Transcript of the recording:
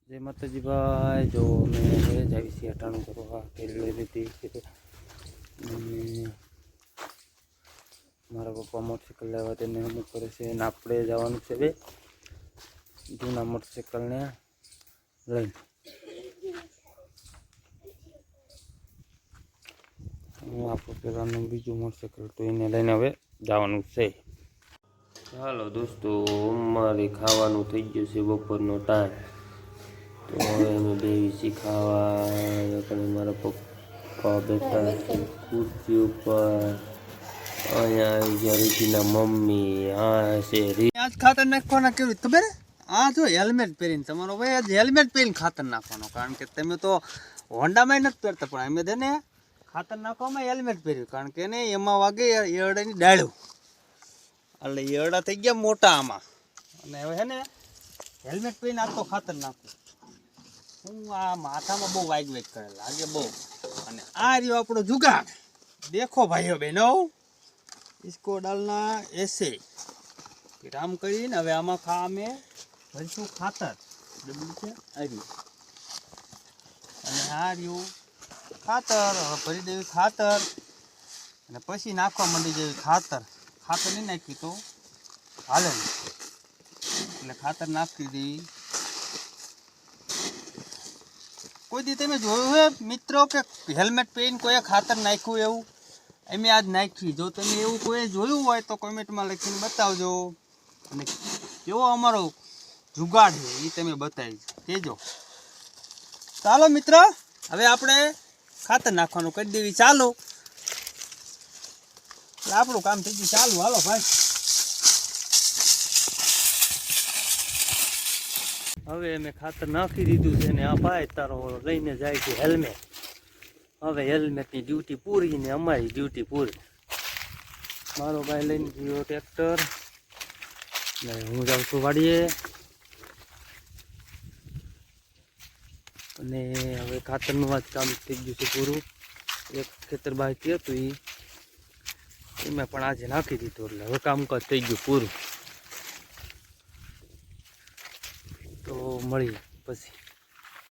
जय माताजी भाई। जो मैं जावी अटाणु करवा ले लीधी मारा पप्पा मोटरसाइकल लेवा तेने अमुक करे छे ने आपणे जवानुं छे बे जूना मोटरसाइकल ने लईने हूँ आपणे पेलानुं बीजुं मोटरसाइकल तो एने लईने हवे जवानुं छे। हालो दोस्तों, अमारे खावानुं थई गयुं छे बपोरनो टाइम। तो हवे अमे बेसी खावा मारा पप्पा बैठा छे खुर्ची उपर। अहींया आई गया रीतिना मम्मी। आ छे आज खातर नाखवाना केवी खबर है? आ जो हेल्मेट पहरीने तमारो भाई आज हेल्मेट पहरीने खातर नाखवानो, कारण के तमे तो होंडा में नथी पहेरता पण अमे देने खातर नाखवामां हेल्मेट पहेर्युं, कारण के ने एमां वागे एरडानी डाळ्यो એટલે એરડા થઈ ગયા મોટા આમાં અને હવે હે ને હેલ્મેટ પહેરીને આ તો ખાતર નાખું હું। આ માથામાં બહુ વાગ કરે લાગે બહુ। અને આ રહ્યો આપણો જુગાડ, દેખો ભાઈઓ બહેનો, इसको डालना ऐसे फिर आम કરીને હવે આમાં અમે ભરીશું ખાતર ડબલું છે આ રહ્યું અને આ રહ્યું ખાતર। હવે ભરી દેવી ખાતર અને પછી નાખવા માંડી જેવી ખાતર। ખાતર નહીં નાખી તો હાલે નહીં, એટલે ખાતર નાખી દેવી। કોઈ દી તમે જોયું હે મિત્રો કે હેલ્મેટ પહેરીને કોઈએ ખાતર નાખ્યું એવું? અમે આજ નાખી। જો તમે એવું કોઈ જોયું હોય તો કોમેન્ટમાં લખીને બતાવજો અને કેવો અમારો જુગાડ છે એ તમે બતાવી કહેજો। ચાલો મિત્ર, હવે આપણે ખાતર નાખવાનું કરી દેવી ચાલો, એટલે આપણું કામ થઈ ગયું ચાલુ। હાલો ભાઈ, હવે અમે ખાતર નાખી દીધું છે ને આ ભાઈ તારો લઈને જાય છે હેલ્મેટ। હવે હેલ્મેટની ડ્યુટી પૂરી ને અમારી ડ્યુટી પૂરી। મારો ભાઈ લઈને ગયો ટ્રેક્ટર ને હું જાઉં છું વાડીએ અને હવે ખાતરનું આજ કામ થઈ ગયું છે પૂરું। એક ખેતર બાકી હતું એમાં પણ આજે નાખી દીધું, એટલે હવે કામકાજ થઈ ગયું પૂરું। તો મળીએ પછી।